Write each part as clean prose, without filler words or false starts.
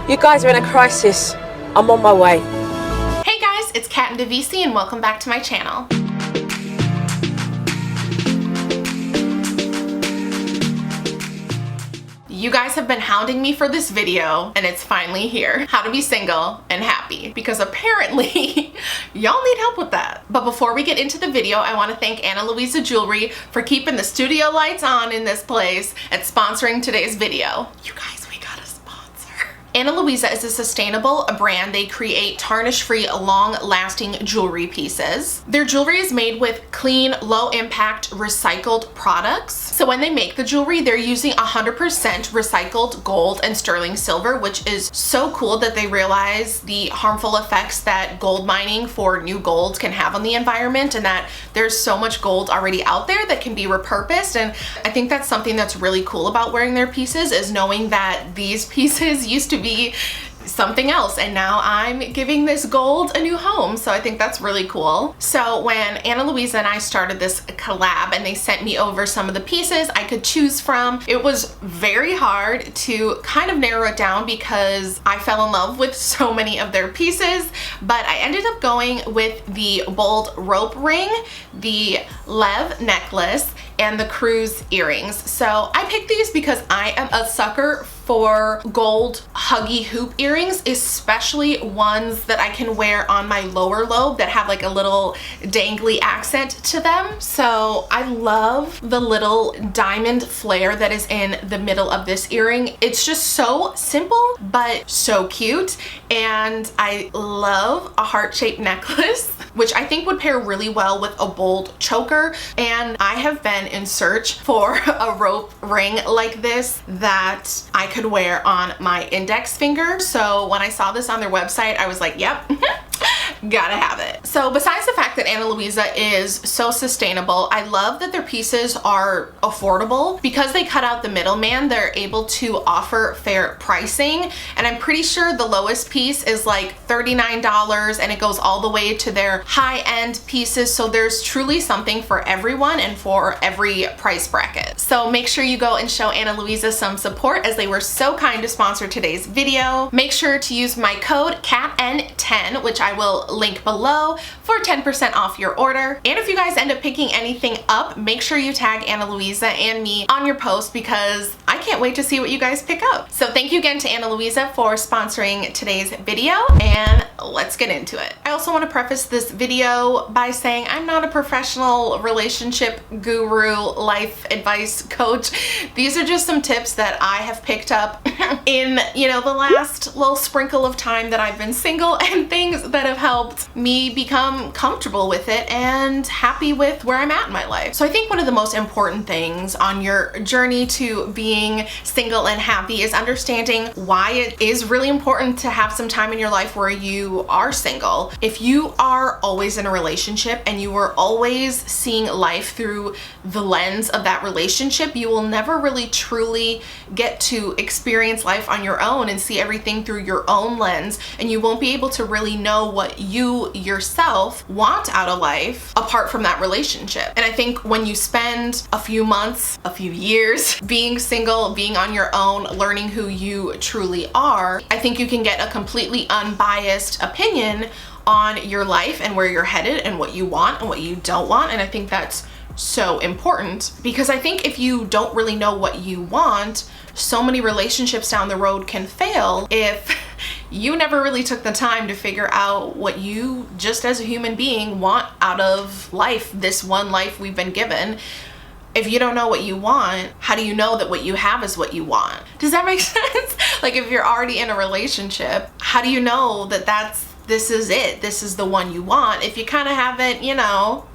You guys are in a crisis. I'm on my way. Hey guys, it's Ndivisi and welcome back to my channel. You guys have been hounding me for this video and it's finally here. How to be single and happy, because apparently y'all need help with that. But before we get into the video, I want to thank Luisa Jewelry for keeping the studio lights on in this place and sponsoring today's video. You guys, we got a sponsor. Luisa is a sustainable brand. They create tarnish-free, long-lasting jewelry pieces. Their jewelry is made with clean, low-impact, recycled products. So when they make the jewelry, they're using 100% recycled gold and sterling silver, which is so cool that they realize the harmful effects that gold mining for new gold can have on the environment, and that there's so much gold already out there that can be repurposed. And I think that's something that's really cool about wearing their pieces, is knowing that these pieces used to be something else and now I'm giving this gold a new home. So I think that's really cool. So when Luisa and I started this collab and they sent me over some of the pieces I could choose from, it was very hard to kind of narrow it down because I fell in love with so many of their pieces, but I ended up going with the bold rope ring, the Lev necklace, and the Cruz earrings. So I picked these because I am a sucker for gold huggy hoop earrings, especially ones that I can wear on my lower lobe that have like a little dangly accent to them. So I love the little diamond flare that is in the middle of this earring. It's just so simple but so cute, and I love a heart-shaped necklace, which I think would pair really well with a bold choker. And I have been in search for a rope ring like this that I could wear on my index finger. So when I saw this on their website, I was like, yep, gotta have it. So besides the fact that Luisa is so sustainable, I love that their pieces are affordable. Because they cut out the middleman, they're able to offer fair pricing. And I'm pretty sure the lowest piece is like $39 and it goes all the way to their high-end pieces. So there's truly something for everyone and for every price bracket. So make sure you go and show Luisa some support, as they were so kind to sponsor today's video. Make sure to use my code CATN10, which I will link below, for 10% off your order. And if you guys end up picking anything up, make sure you tag Luisa and me on your post, because I can't wait to see what you guys pick up. So thank you again to Luisa for sponsoring today's video, and let's get into it. I also want to preface this video by saying I'm not a professional relationship guru, life advice coach. These are just some tips that I have picked up in, you know, the last little sprinkle of time that I've been single, and things that have helped me become comfortable with it and happy with where I'm at in my life. So I think one of the most important things on your journey to being single and happy is understanding why it is really important to have some time in your life where you are single. If you are always in a relationship and you are always seeing life through the lens of that relationship, you will never really truly get to experience life on your own and see everything through your own lens, and you won't be able to really know what you yourself want out of life apart from that relationship. And I think when you spend a few months, a few years being single, being on your own, learning who you truly are, I think you can get a completely unbiased opinion on your life and where you're headed and what you want and what you don't want. And I think that's so important, because I think if you don't really know what you want, so many relationships down the road can fail if you never really took the time to figure out what you, just as a human being, want out of life, this one life we've been given. If you don't know what you want, how do you know that what you have is what you want? Does that make sense? Like, if you're already in a relationship, how do you know that this is it, this is the one you want, if you kind of haven't, you know,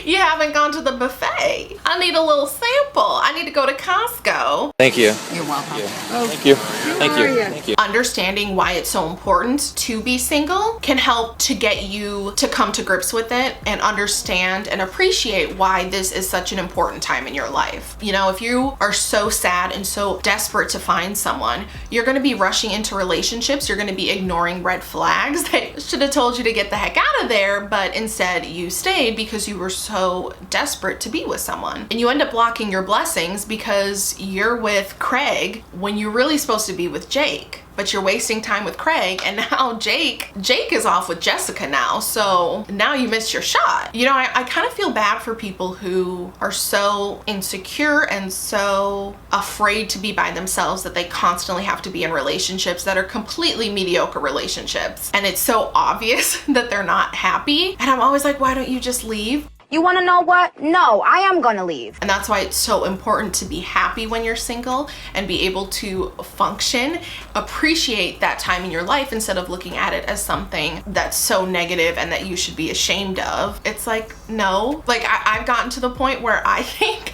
you haven't gone to the buffet? I need a little sample. I need to go to Costco. Thank you. You're welcome. Oh, thank you. Thank you. Thank you. Understanding why it's so important to be single can help to get you to come to grips with it and understand and appreciate why this is such an important time in your life. You know, if you are so sad and so desperate to find someone, you're going to be rushing into relationships. You're going to be ignoring red flags that should have told you to get the heck out of there, but instead you stayed because you were so desperate to be with someone. And you end up blocking your blessings because you're with Craig when you're really supposed to be with Jake, but you're wasting time with Craig, and now Jake is off with Jessica now, so now you missed your shot. You know, I kind of feel bad for people who are so insecure and so afraid to be by themselves that they constantly have to be in relationships that are completely mediocre relationships, and it's so obvious that they're not happy, and I'm always like, why don't you just leave? You want to know what? No, I am gonna leave. And that's why it's so important to be happy when you're single and be able to function, appreciate that time in your life instead of looking at it as something that's so negative and that you should be ashamed of. It's like, no. Like, I've gotten to the point where I think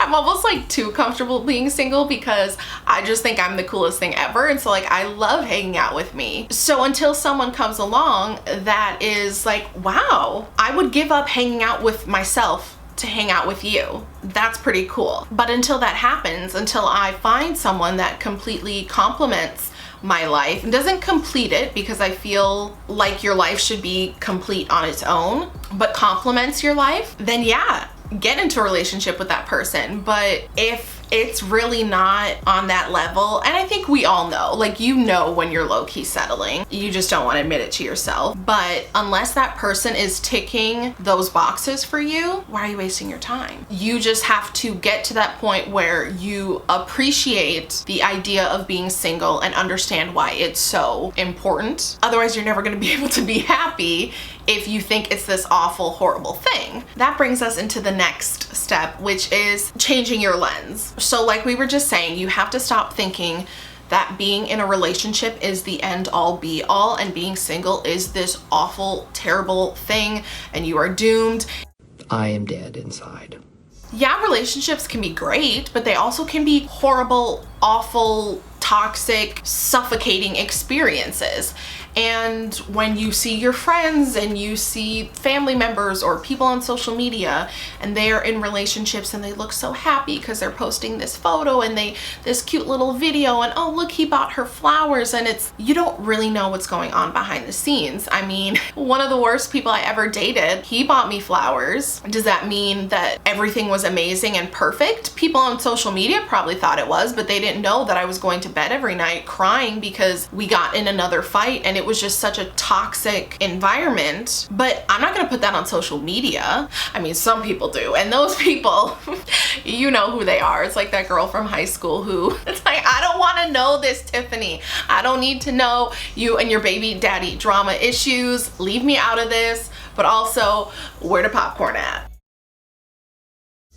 I'm almost like too comfortable being single because I just think I'm the coolest thing ever, and so like I love hanging out with me. So until someone comes along that is like, wow, I would give up hanging out with myself to hang out with you. That's pretty cool. But until that happens, until I find someone that completely complements my life and doesn't complete it, because I feel like your life should be complete on its own, but complements your life, then yeah, get into a relationship with that person. But if it's really not on that level, and I think we all know, like, you know when you're low-key settling, you just don't want to admit it to yourself. But unless that person is ticking those boxes for you, why are you wasting your time? You just have to get to that point where you appreciate the idea of being single and understand why it's so important. Otherwise, you're never going to be able to be happy if you think it's this awful, horrible thing. That brings us into the next step, which is changing your lens. So like we were just saying, you have to stop thinking that being in a relationship is the end all be all and being single is this awful, terrible thing and you are doomed. I am dead inside. Yeah, relationships can be great, but they also can be horrible, awful, toxic, suffocating experiences. And when you see your friends and you see family members or people on social media and they're in relationships and they look so happy because they're posting this photo and this cute little video and, oh look, he bought her flowers, and it's, you don't really know what's going on behind the scenes. I mean, one of the worst people I ever dated, he bought me flowers. Does that mean that everything was amazing and perfect? People on social media probably thought it was, but they didn't know that I was going to bed every night crying because we got in another fight and it was just such a toxic environment. But I'm not gonna put that on social media. I mean, some people do, and those people, you know who they are. It's like that girl from high school who, it's like, I don't wanna know this, Tiffany. I don't need to know you and your baby daddy drama issues. Leave me out of this, but also, where the popcorn at?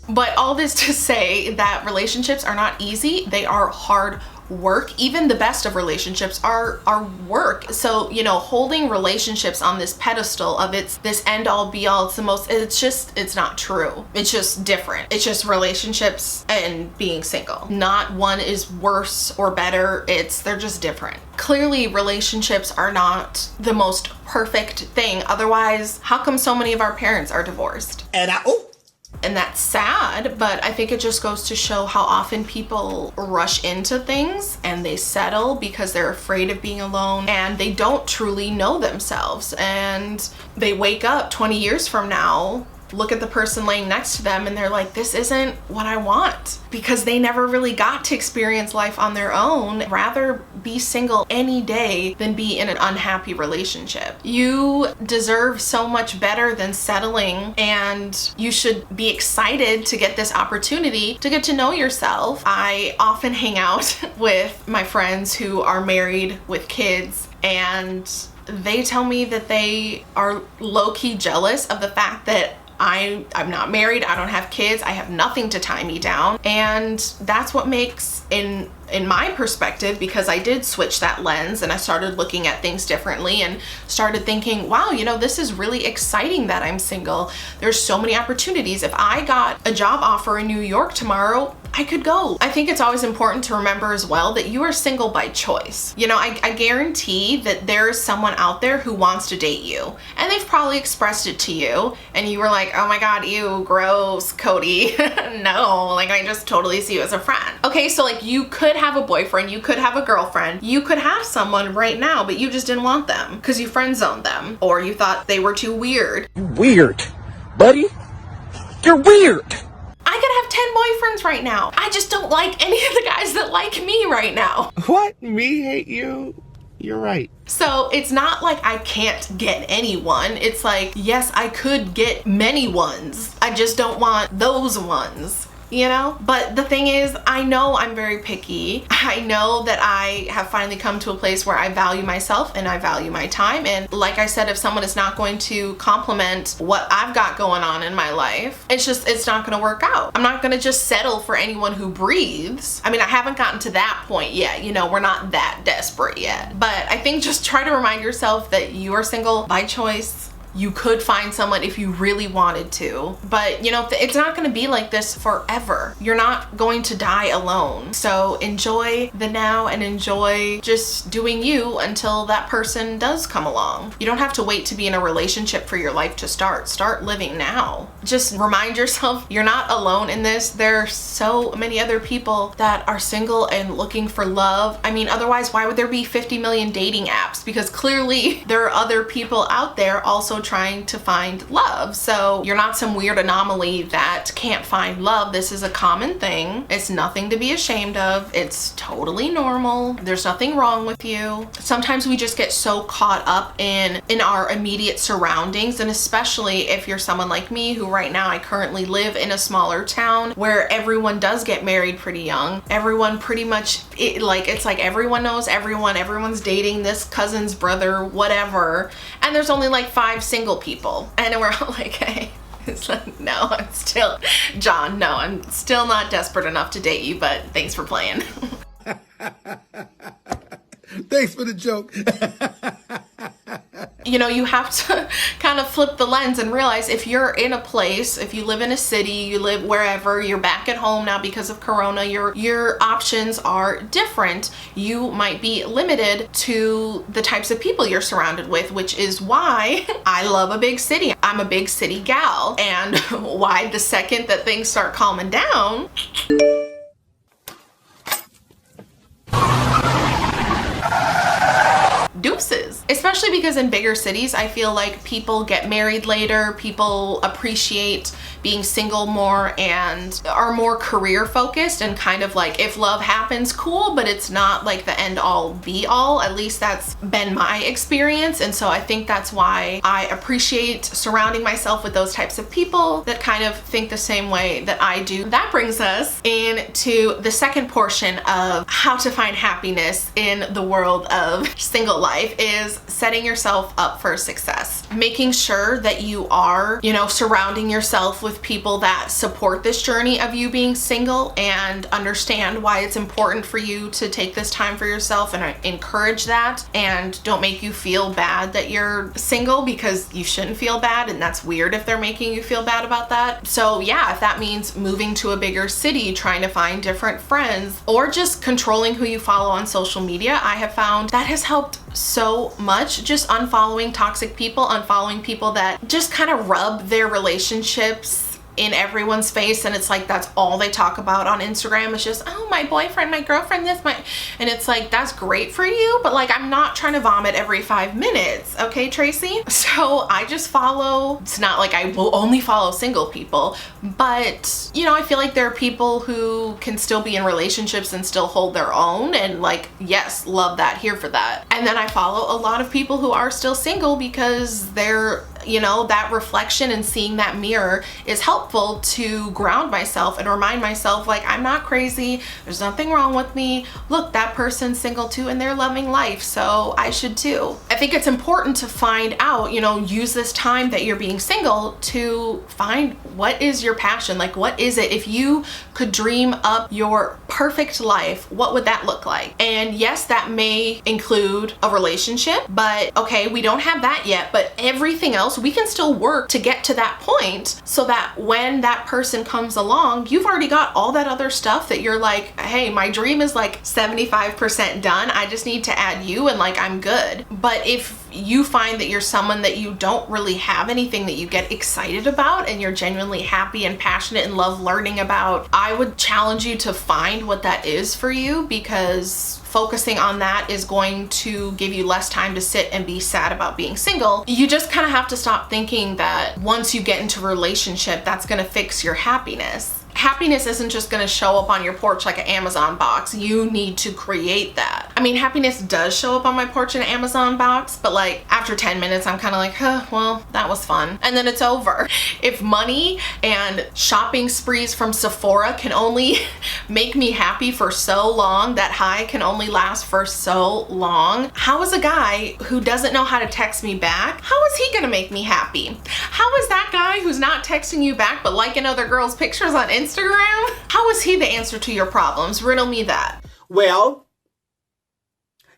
But all this to say that relationships are not easy. They are hard work. Even the best of relationships are work. So, you know, holding relationships on this pedestal of it's this end all be all, it's the most, it's not true. It's just different. It's just relationships and being single. Not one is worse or better. They're just different. Clearly, relationships are not the most perfect thing. Otherwise, how come so many of our parents are divorced? And that's sad, but I think it just goes to show how often people rush into things and they settle because they're afraid of being alone and they don't truly know themselves. And they wake up 20 years from now, look at the person laying next to them and they're like, this isn't what I want, because they never really got to experience life on their own. Rather be single any day than be in an unhappy relationship. You deserve so much better than settling, and you should be excited to get this opportunity to get to know yourself. I often hang out with my friends who are married with kids, and they tell me that they are low-key jealous of the fact that I'm not married, I don't have kids, I have nothing to tie me down. And that's what makes, in my perspective, because I did switch that lens and I started looking at things differently and started thinking, wow, you know, this is really exciting that I'm single. There's so many opportunities. If I got a job offer in New York tomorrow, I could go. I think it's always important to remember as well that you are single by choice. You know, I guarantee that there is someone out there who wants to date you, and they've probably expressed it to you and you were like, oh my god, ew, gross, Cody. No, like, I just totally see you as a friend. Okay, so like, you could have a boyfriend, you could have a girlfriend, you could have someone right now, but you just didn't want them because you friend zoned them, or you thought they were too weird. You weird, buddy. You're weird. I could have 10 boyfriends right now. I just don't like any of the guys that like me right now. What? Me hate you? You're right. So it's not like I can't get anyone. It's like, yes, I could get many ones. I just don't want those ones. You know? But the thing is, I know I'm very picky. I know that I have finally come to a place where I value myself and I value my time. And like I said, if someone is not going to compliment what I've got going on in my life, it's not gonna work out. I'm not gonna just settle for anyone who breathes. I mean, I haven't gotten to that point yet. You know, we're not that desperate yet. But I think just try to remind yourself that you are single by choice. You could find someone if you really wanted to, but you know, it's not going to be like this forever. You're not going to die alone. So enjoy the now and enjoy just doing you until that person does come along. You don't have to wait to be in a relationship for your life to start. Start living now. Just remind yourself you're not alone in this. There are so many other people that are single and looking for love. I mean, otherwise, why would there be 50 million dating apps? Because clearly there are other people out there also trying to find love. So you're not some weird anomaly that can't find love. This is a common thing. It's nothing to be ashamed of. It's totally normal. There's nothing wrong with you. Sometimes we just get so caught up in our immediate surroundings, and especially if you're someone like me who right now I currently live in a smaller town where everyone does get married pretty young. Everyone pretty much, it's like everyone knows everyone. Everyone's dating this cousin's brother, whatever. And there's only like 5 single people, and we're all like, hey, it's like, no, I'm still, John, no, I'm still not desperate enough to date you, but thanks for playing. Thanks for the joke. You know, you have to kind of flip the lens and realize if you're in a place, if you live in a city, you live wherever, you're back at home now because of Corona, your options are different. You might be limited to the types of people you're surrounded with, which is why I love a big city. I'm a big city gal, and why the second that things start calming down, deuces. Especially because in bigger cities, I feel like people get married later, people appreciate being single more and are more career focused, and kind of like, if love happens, cool, but it's not like the end all be all. At least that's been my experience. And so I think that's why I appreciate surrounding myself with those types of people that kind of think the same way that I do. That brings us into the second portion of how to find happiness in the world of single life, is setting yourself up for success. Making sure that you are, you know, surrounding yourself with people that support this journey of you being single and understand why it's important for you to take this time for yourself, and encourage that, and don't make you feel bad that you're single, because you shouldn't feel bad, and that's weird if they're making you feel bad about that. So yeah, if that means moving to a bigger city, trying to find different friends, or just controlling who you follow on social media, I have found that has helped so much. Just unfollowing toxic people, unfollowing people that just kind of rub their relationships in everyone's face, and it's like that's all they talk about on Instagram. It's just, oh, my boyfriend, my girlfriend, this, my, and it's like, that's great for you, but like, I'm not trying to vomit every 5 minutes, okay, Tracy? So I just follow, it's not like I will only follow single people, but you know, I feel like there are people who can still be in relationships and still hold their own, and like, yes, love that, here for that. And then I follow a lot of people who are still single because they're, you know, that reflection and seeing that mirror is helpful to ground myself and remind myself, like, I'm not crazy, there's nothing wrong with me, look, that person's single too and they're loving life, so I should too. I think it's important to find out, you know, use this time that you're being single to find what is your passion, like what is it? If you could dream up your perfect life, what would that look like? And yes, that may include a relationship, but okay, we don't have that yet, but everything else we can still work to get to that point, so that when that person comes along, you've already got all that other stuff that you're like, hey, my dream is like 75% done, I just need to add you and like I'm good. But if you find that you're someone that you don't really have anything that you get excited about and you're genuinely happy and passionate and love learning about, I would challenge you to find what that is for you, because focusing on that is going to give you less time to sit and be sad about being single. You just kind of have to stop thinking that once you get into a relationship, that's gonna fix your happiness. Happiness isn't just gonna show up on your porch like an Amazon box. You need to create that. I mean, happiness does show up on my porch in an Amazon box, but like after 10 minutes, I'm kind of like, huh, well, that was fun. And then it's over. If money and shopping sprees from Sephora can only make me happy for so long, that high can only last for so long, how is a guy who doesn't know how to text me back, how is he gonna make me happy? How is that guy who's not texting you back but liking other girls' pictures on Instagram, how is he the answer to your problems? Riddle me that. Well,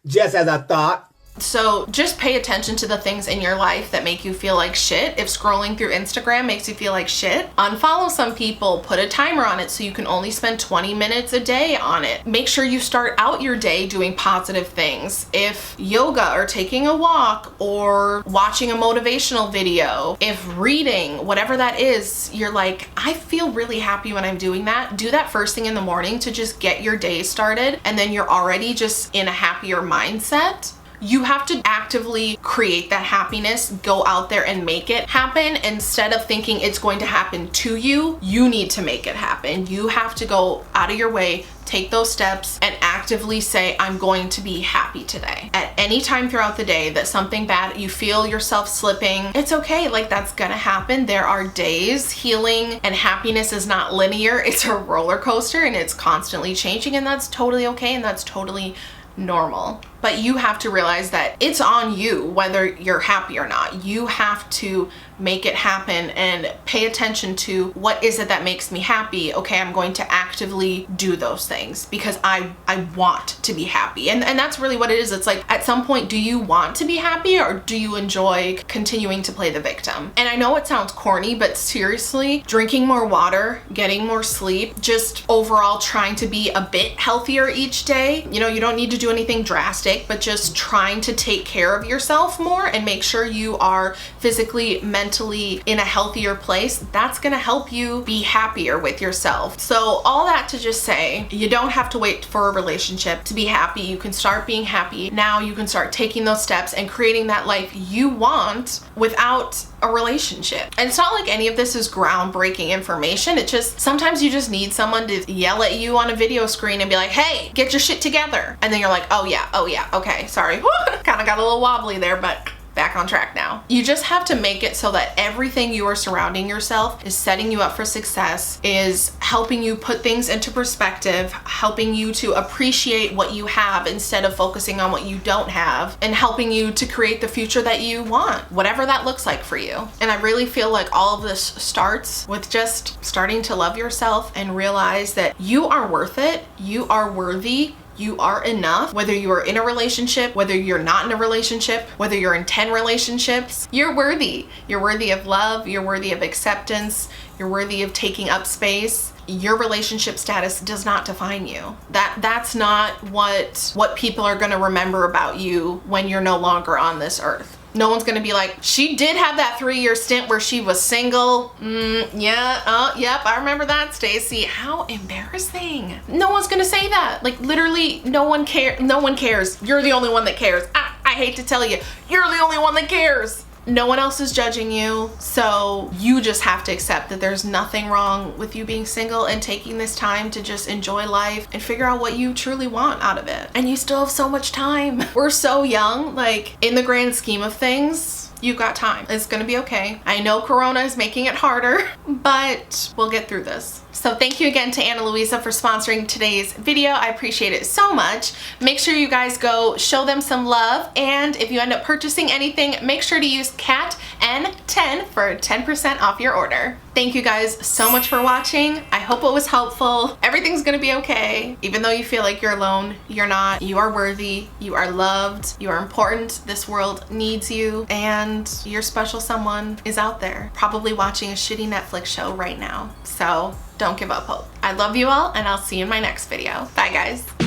just as I thought. So just pay attention to the things in your life that make you feel like shit. If scrolling through Instagram makes you feel like shit, unfollow some people, put a timer on it so you can only spend 20 minutes a day on it. Make sure you start out your day doing positive things. If yoga or taking a walk or watching a motivational video, if reading, whatever that is, you're like, I feel really happy when I'm doing that. Do that first thing in the morning to just get your day started, and then you're already just in a happier mindset. You have to actively create that happiness, go out there and make it happen. Instead of thinking it's going to happen to you, you need to make it happen. You have to go out of your way, take those steps, and actively say, I'm going to be happy today. At any time throughout the day that something bad, you feel yourself slipping, it's okay, like that's gonna happen. There are days. Healing and happiness is not linear. It's a roller coaster and it's constantly changing, and that's totally okay and that's totally normal. But you have to realize that it's on you whether you're happy or not. You have to make it happen and pay attention to what is it that makes me happy. Okay, I'm going to actively do those things because I want to be happy. And that's really what it is. It's like, at some point, do you want to be happy or do you enjoy continuing to play the victim? And I know it sounds corny, but seriously, drinking more water, getting more sleep, just overall trying to be a bit healthier each day. You know, you don't need to do anything drastic, but just trying to take care of yourself more and make sure you are physically, mentally in a healthier place. That's gonna help you be happier with yourself. So all that to just say, you don't have to wait for a relationship to be happy. You can start being happy now. You can start taking those steps and creating that life you want without a relationship. And it's not like any of this is groundbreaking information. It's just sometimes you just need someone to yell at you on a video screen and be like, hey, get your shit together. And then you're like, oh yeah, okay, sorry. Kind of got a little wobbly there, but back on track now. You just have to make it so that everything you are surrounding yourself is setting you up for success, is helping you put things into perspective, helping you to appreciate what you have instead of focusing on what you don't have, and helping you to create the future that you want, whatever that looks like for you. And I really feel like all of this starts with just starting to love yourself and realize that you are worth it, you are worthy, you are enough. Whether you are in a relationship, whether you're not in a relationship, whether you're in 10 relationships, you're worthy. You're worthy of love, you're worthy of acceptance, you're worthy of taking up space. Your relationship status does not define you. That's not what people are gonna remember about you when you're no longer on this earth. No one's gonna be like, she did have that 3-year stint where she was single. Yeah, yep, I remember that, Stacy. How embarrassing. No one's gonna say that. Like literally, no one cares. You're the only one that cares. I hate to tell you, you're the only one that cares. No one else is judging you, so you just have to accept that there's nothing wrong with you being single and taking this time to just enjoy life and figure out what you truly want out of it. And you still have so much time. We're so young, like in the grand scheme of things, you've got time. It's gonna be okay. I know Corona is making it harder, but we'll get through this. So thank you again to Ana Luisa for sponsoring today's video. I appreciate it so much. Make sure you guys go show them some love, and if you end up purchasing anything, make sure to use CATN10 for 10% off your order. Thank you guys so much for watching. I hope it was helpful. Everything's gonna be okay. Even though you feel like you're alone, you're not. You are worthy, you are loved, you are important. This world needs you, and your special someone is out there, probably watching a shitty Netflix show right now. So don't give up hope. I love you all, and I'll see you in my next video. Bye guys.